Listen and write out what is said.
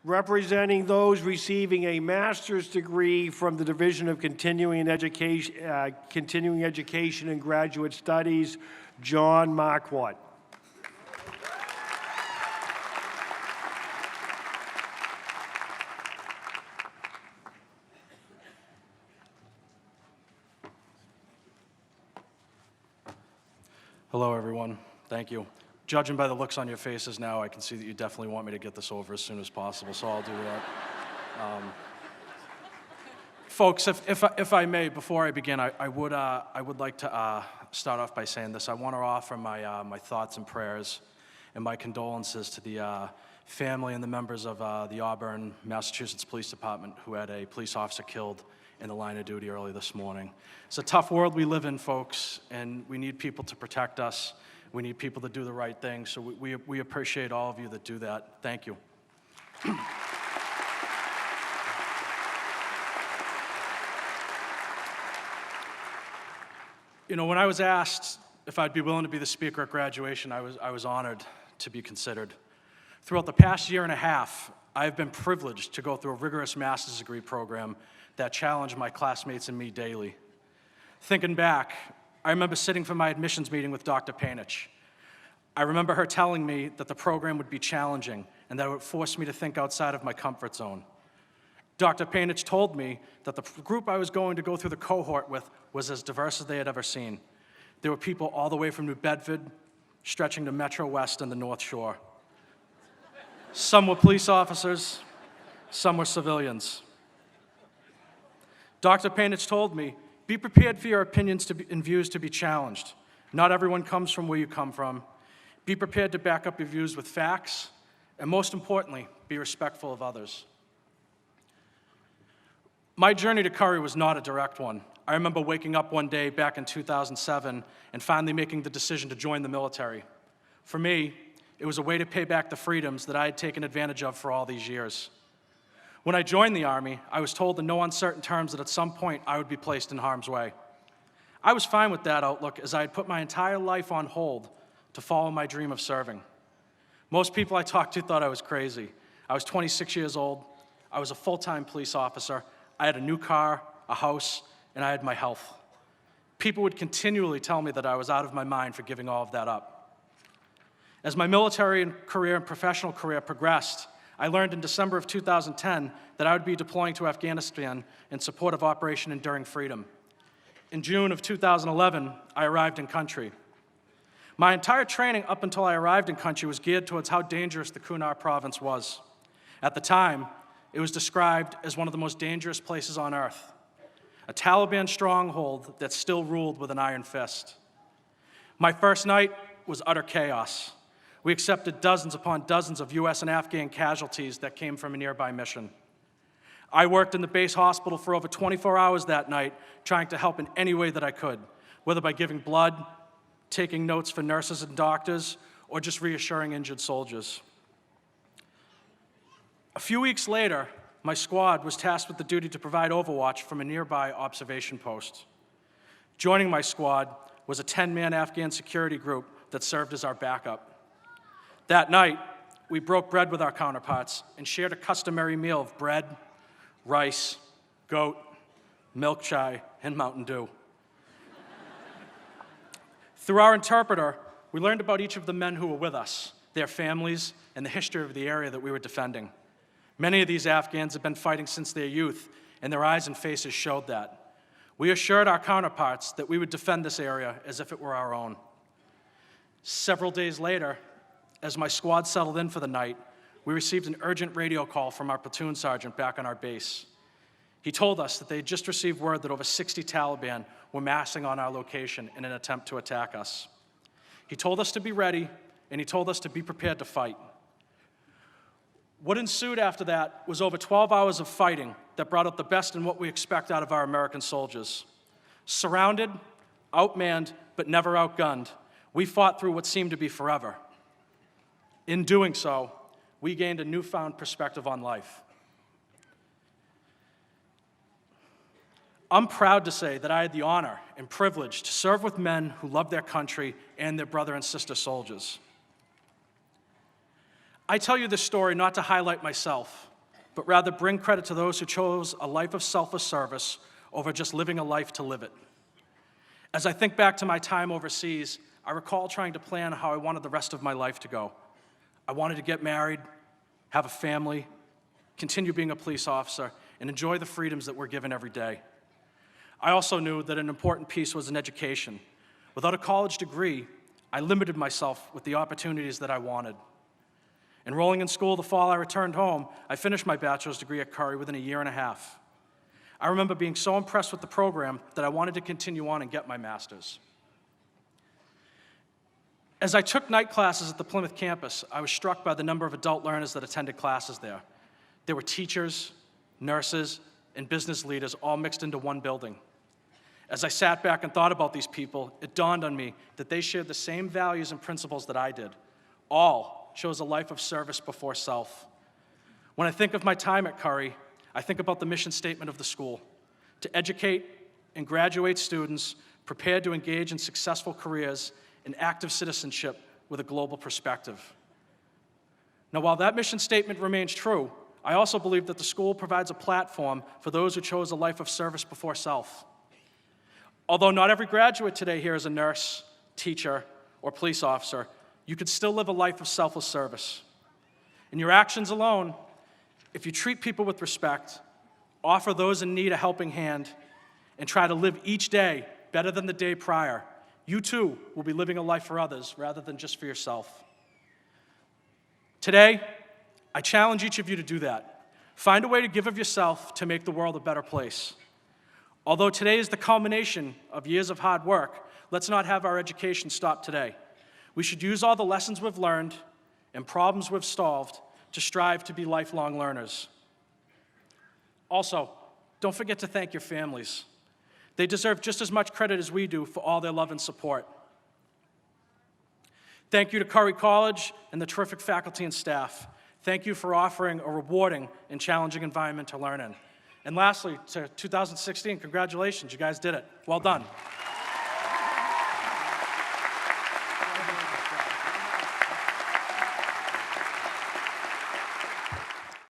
Representing those receiving a master's degree from the Division of Continuing Education and Graduate Studies, John Marquardt. Hello, everyone. Thank you. Judging by the looks on your faces now, I can see that you definitely want me to get this over as soon as possible, so I'll do that. Folks, if I may, before I begin, I would like to start off by saying this. I want to offer my thoughts and prayers and my condolences to the family and the members of the Auburn, Massachusetts Police Department who had a police officer killed in the line of duty early this morning. It's a tough world we live in, folks, and we need people to protect us. We need people to do the right thing, so we appreciate all of you that do that. Thank you. You know, when I was asked if I'd be willing to be the speaker at graduation, I was honored to be considered. Throughout the past year and a half, I've been privileged to go through a rigorous master's degree program that challenged my classmates and me daily. Thinking back, I remember sitting for my admissions meeting with Dr. Painich. I remember her telling me that the program would be challenging and that it would force me to think outside of my comfort zone. Dr. Painich told me that the group I was going to go through the cohort with was as diverse as they had ever seen. There were people all the way from New Bedford, stretching to Metro West and the North Shore. Some were police officers, some were civilians. Dr. Painich told me, be prepared for your opinions and views to be challenged. Not everyone comes from where you come from. Be prepared to back up your views with facts, and most importantly, be respectful of others. My journey to Curry was not a direct one. I remember waking up one day back in 2007 and finally making the decision to join the military. For me, it was a way to pay back the freedoms that I had taken advantage of for all these years. When I joined the Army, I was told in no uncertain terms that at some point I would be placed in harm's way. I was fine with that outlook as I had put my entire life on hold to follow my dream of serving. Most people I talked to thought I was crazy. I was 26 years old, I was a full-time police officer, I had a new car, a house, and I had my health. People would continually tell me that I was out of my mind for giving all of that up. As my military career and professional career progressed, I learned in December of 2010 that I would be deploying to Afghanistan in support of Operation Enduring Freedom. In June of 2011, I arrived in country. My entire training up until I arrived in country was geared towards how dangerous the Kunar province was. At the time, it was described as one of the most dangerous places on earth, a Taliban stronghold that still ruled with an iron fist. My first night was utter chaos. We accepted dozens upon dozens of US and Afghan casualties that came from a nearby mission. I worked in the base hospital for over 24 hours that night, trying to help in any way that I could, whether by giving blood, taking notes for nurses and doctors, or just reassuring injured soldiers. A few weeks later, my squad was tasked with the duty to provide overwatch from a nearby observation post. Joining my squad was a 10-man Afghan security group that served as our backup. That night, we broke bread with our counterparts and shared a customary meal of bread, rice, goat, milk chai, and Mountain Dew. Through our interpreter, we learned about each of the men who were with us, their families, and the history of the area that we were defending. Many of these Afghans had been fighting since their youth, and their eyes and faces showed that. We assured our counterparts that we would defend this area as if it were our own. Several days later, as my squad settled in for the night, we received an urgent radio call from our platoon sergeant back on our base. He told us that they had just received word that over 60 Taliban were massing on our location in an attempt to attack us. He told us to be ready, and he told us to be prepared to fight. What ensued after that was over 12 hours of fighting that brought out the best in what we expect out of our American soldiers. Surrounded, outmanned, but never outgunned, we fought through what seemed to be forever. In doing so, we gained a newfound perspective on life. I'm proud to say that I had the honor and privilege to serve with men who love their country and their brother and sister soldiers. I tell you this story not to highlight myself, but rather bring credit to those who chose a life of selfless service over just living a life to live it. As I think back to my time overseas, I recall trying to plan how I wanted the rest of my life to go. I wanted to get married, have a family, continue being a police officer, and enjoy the freedoms that we're given every day. I also knew that an important piece was an education. Without a college degree, I limited myself with the opportunities that I wanted. Enrolling in school the fall I returned home, I finished my bachelor's degree at Curry within a year and a half. I remember being so impressed with the program that I wanted to continue on and get my master's. As I took night classes at the Plymouth campus, I was struck by the number of adult learners that attended classes there. There were teachers, nurses, and business leaders all mixed into one building. As I sat back and thought about these people, it dawned on me that they shared the same values and principles that I did. All chose a life of service before self. When I think of my time at Curry, I think about the mission statement of the school: to educate and graduate students prepared to engage in successful careers and active citizenship with a global perspective. Now, while that mission statement remains true, I also believe that the school provides a platform for those who chose a life of service before self. Although not every graduate today here is a nurse, teacher, or police officer, you could still live a life of selfless service. In your actions alone, if you treat people with respect, offer those in need a helping hand, and try to live each day better than the day prior, you too will be living a life for others rather than just for yourself. Today, I challenge each of you to do that. Find a way to give of yourself to make the world a better place. Although today is the culmination of years of hard work, let's not have our education stop today. We should use all the lessons we've learned and problems we've solved to strive to be lifelong learners. Also, don't forget to thank your families. They deserve just as much credit as we do for all their love and support. Thank you to Curry College and the terrific faculty and staff. Thank you for offering a rewarding and challenging environment to learn in. And lastly, to 2016, congratulations, you guys did it. Well done.